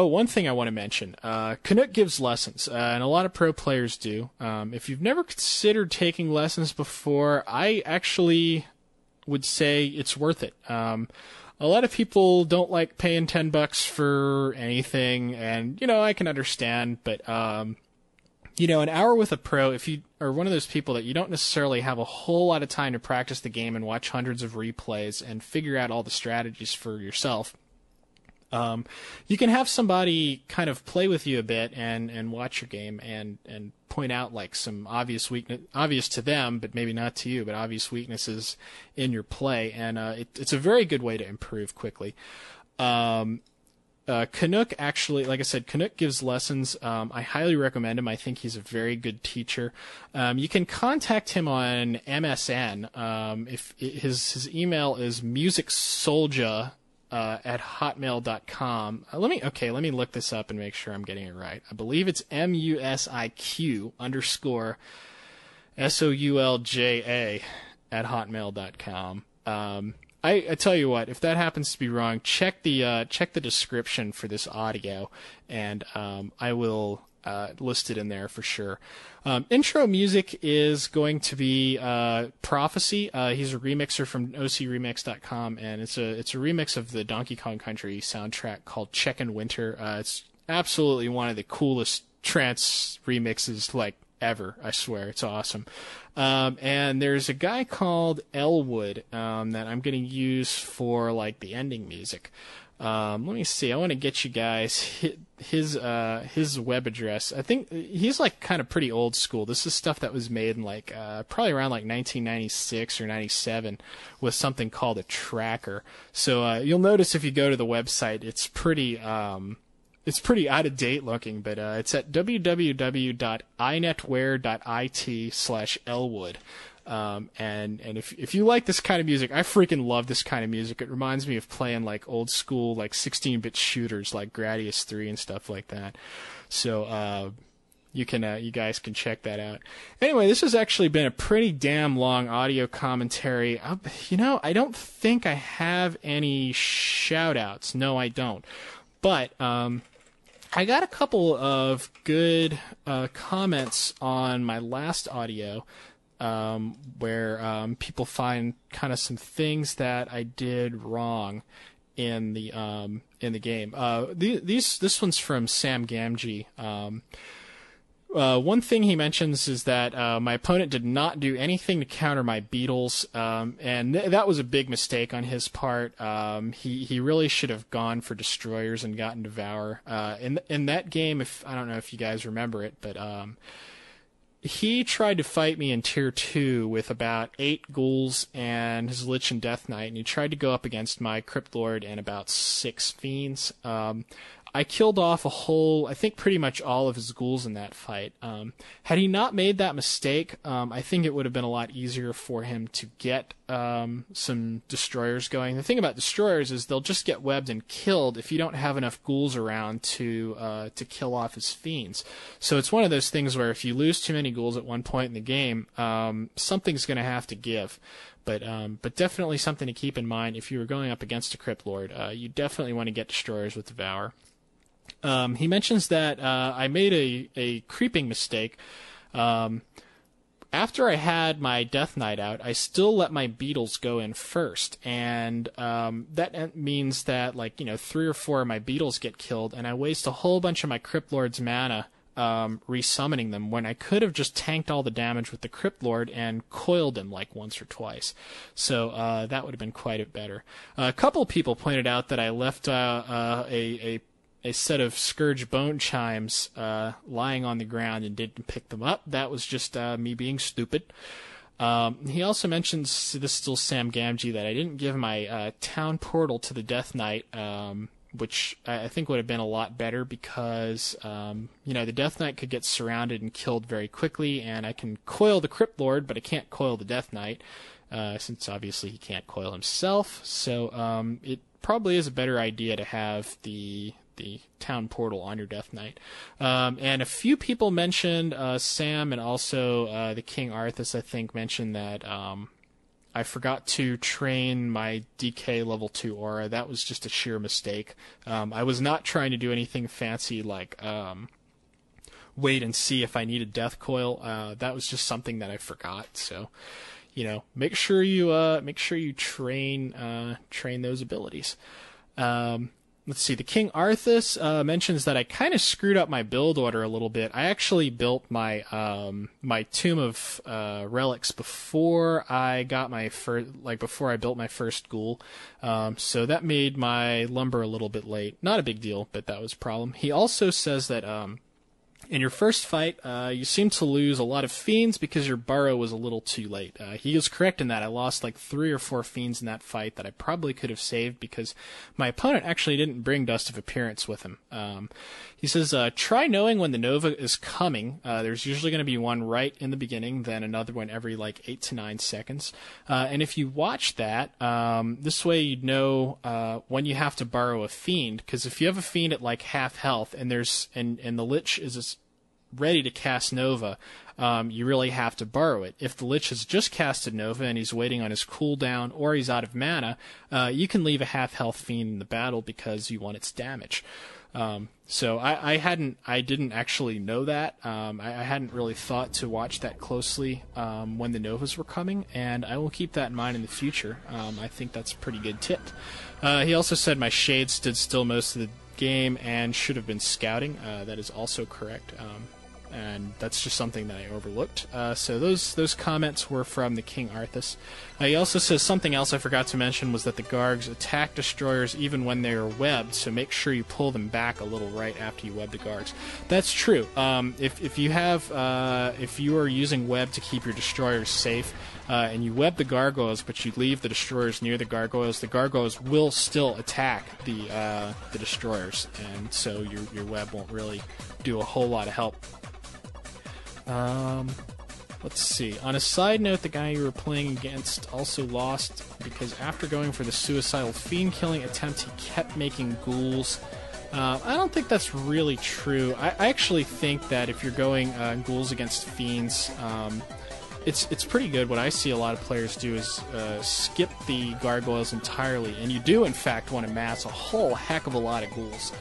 Oh, one thing I want to mention. Canuck gives lessons, and a lot of pro players do. If you've never considered taking lessons before, I actually would say it's worth it. A lot of people don't like paying $10 for anything, and, I can understand, but, an hour with a pro, if you are one of those people that you don't necessarily have a whole lot of time to practice the game and watch hundreds of replays and figure out all the strategies for yourself, you can have somebody kind of play with you a bit and watch your game and point out like some obvious to them, but maybe not to you, but obvious weaknesses in your play. And it's a very good way to improve quickly. Canuck actually, like I said, Canuck gives lessons. I highly recommend him. I think he's a very good teacher. You can contact him on MSN. If his email is musicsoldier at hotmail.com. Let me look this up and make sure I'm getting it right. I believe it's MUSIQ_SOULJA at hotmail.com. I tell you what, if that happens to be wrong, check the description for this audio, and I will list it in there for sure. Intro music is going to be Prophecy. He's a remixer from OCRemix.com, and it's a remix of the Donkey Kong Country soundtrack called Check in Winter. It's absolutely one of the coolest trance remixes like ever. I swear, it's awesome. And there's a guy called Elwood that I'm going to use for like the ending music. Let me see. I want to get you guys his web address. I think he's like kind of pretty old school. This is stuff that was made in like probably around like 1996 or 97 with something called a tracker. So you'll notice if you go to the website, it's pretty out of date looking, but it's at www.inetware.it/Elwood. And if you like this kind of music, I freaking love this kind of music. It reminds me of playing like old school, like 16-bit shooters like Gradius 3 and stuff like that. So, you guys can check that out. Anyway, this has actually been a pretty damn long audio commentary. I don't think I have any shout outs. No, I don't. But, I got a couple of good, comments on my last audio, where people find kind of some things that I did wrong in the game. This one's from Sam Gamgee. One thing he mentions is that my opponent did not do anything to counter my beetles, and that was a big mistake on his part. He really should have gone for destroyers and gotten devour. In that game, I don't know if you guys remember it, but he tried to fight me in Tier 2 with about 8 ghouls and his Lich and Death Knight, and he tried to go up against my Crypt Lord and about 6 fiends. I killed off I think pretty much all of his ghouls in that fight. Had he not made that mistake, I think it would have been a lot easier for him to get some destroyers going. The thing about destroyers is they'll just get webbed and killed if you don't have enough ghouls around to kill off his fiends. So it's one of those things where if you lose too many ghouls at one point in the game, something's going to have to give. But definitely something to keep in mind if you were going up against a Crypt Lord. You definitely want to get destroyers with Devour. He mentions that I made a creeping mistake. After I had my Death Knight out, I still let my beetles go in first, and that means that 3 or 4 of my beetles get killed, and I waste a whole bunch of my Crypt Lord's mana resummoning them when I could have just tanked all the damage with the Crypt Lord and coiled him like once or twice. So that would have been quite a bit better. A couple people pointed out that I left a set of Scourge Bone Chimes lying on the ground and didn't pick them up. That was just me being stupid. He also mentions, this is still Sam Gamgee, that I didn't give my town portal to the Death Knight, which I think would have been a lot better because, the Death Knight could get surrounded and killed very quickly, and I can coil the Crypt Lord, but I can't coil the Death Knight, since obviously he can't coil himself. So it probably is a better idea to have the town portal on your Death Knight. And a few people mentioned, Sam and also the King Arthas, I think, mentioned that I forgot to train my DK level 2 aura. That was just a sheer mistake. I was not trying to do anything fancy like wait and see if I needed death coil. That was just something that I forgot. So, you know, make sure you train those abilities. Let's see. The King Arthas mentions that I kind of screwed up my build order a little bit. I actually built my my Tomb of Relics before I got my before I built my first ghoul. So that made my lumber a little bit late. Not a big deal, but that was a problem. He also says that in your first fight, you seem to lose a lot of fiends because your burrow was a little too late. He is correct in that. I lost like 3 or 4 fiends in that fight that I probably could have saved because my opponent actually didn't bring Dust of Appearance with him. He says, try knowing when the Nova is coming. There's usually going to be one right in the beginning, then another one every like 8 to 9 seconds. And if you watch that, this way you know when you have to burrow a fiend, because if you have a fiend at like half health and and the Lich is ready to cast Nova, you really have to burrow it. If the Lich has just casted Nova and he's waiting on his cooldown or he's out of mana, you can leave a half-health fiend in the battle because you want its damage. So I didn't actually know that. I hadn't really thought to watch that closely when the Novas were coming, and I will keep that in mind in the future. I think that's a pretty good tip. He also said my Shade stood still most of the game and should have been scouting. That is also correct. And that's just something that I overlooked. So those comments were from the King Arthas. He also says something else I forgot to mention was that the Gargs attack destroyers even when they are webbed, so make sure you pull them back a little right after you web the Gargs. That's true. If you are using web to keep your destroyers safe, and you web the gargoyles, but you leave the destroyers near the gargoyles will still attack the destroyers, and so your web won't really do a whole lot of help. Let's see. On a side note, the guy you were playing against also lost because after going for the suicidal fiend killing attempt, he kept making ghouls. I don't think that's really true. I actually think that if you're going ghouls against fiends, it's pretty good. What I see a lot of players do is skip the gargoyles entirely, and you do in fact want to mass a whole heck of a lot of ghouls.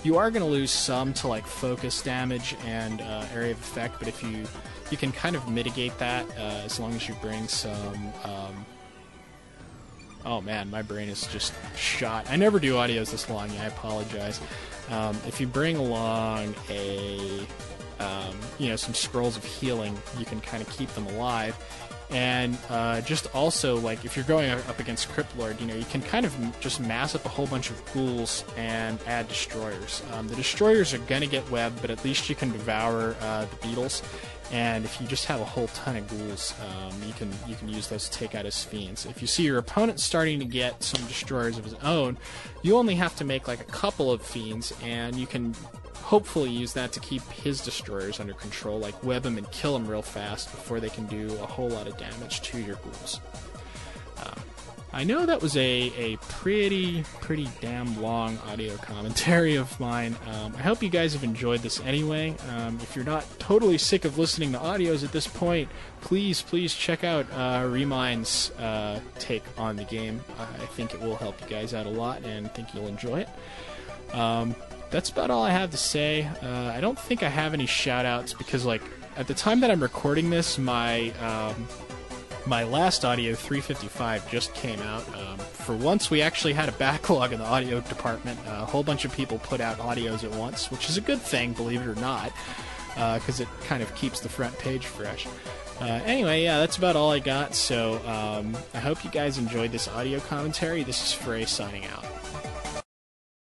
You are going to lose some to like focus damage and area of effect, but if you can kind of mitigate that as long as you bring some. Oh man, my brain is just shot. I never do audios this long. I apologize. If you bring along some scrolls of healing, you can kind of keep them alive. And just also, like, if you're going up against Crypt Lord, you can kind of just mass up a whole bunch of ghouls and add destroyers. The destroyers are going to get webbed, but at least you can devour the beetles. And if you just have a whole ton of ghouls, you can use those to take out his fiends. If you see your opponent starting to get some destroyers of his own, you only have to make like a couple of fiends, and you can hopefully use that to keep his destroyers under control, like web them and kill them real fast before they can do a whole lot of damage to your ghouls. I know that was a pretty damn long audio commentary of mine. I hope you guys have enjoyed this anyway. If you're not totally sick of listening to audios at this point, please check out Remind's take on the game. I think it will help you guys out a lot, and I think you'll enjoy it. That's about all I have to say. I don't think I have any shout-outs because, like, at the time that I'm recording this, my last audio, 355, just came out. For once, we actually had a backlog in the audio department. A whole bunch of people put out audios at once, which is a good thing, believe it or not, because it kind of keeps the front page fresh. Anyway, yeah, that's about all I got, so I hope you guys enjoyed this audio commentary. This is Fray signing out.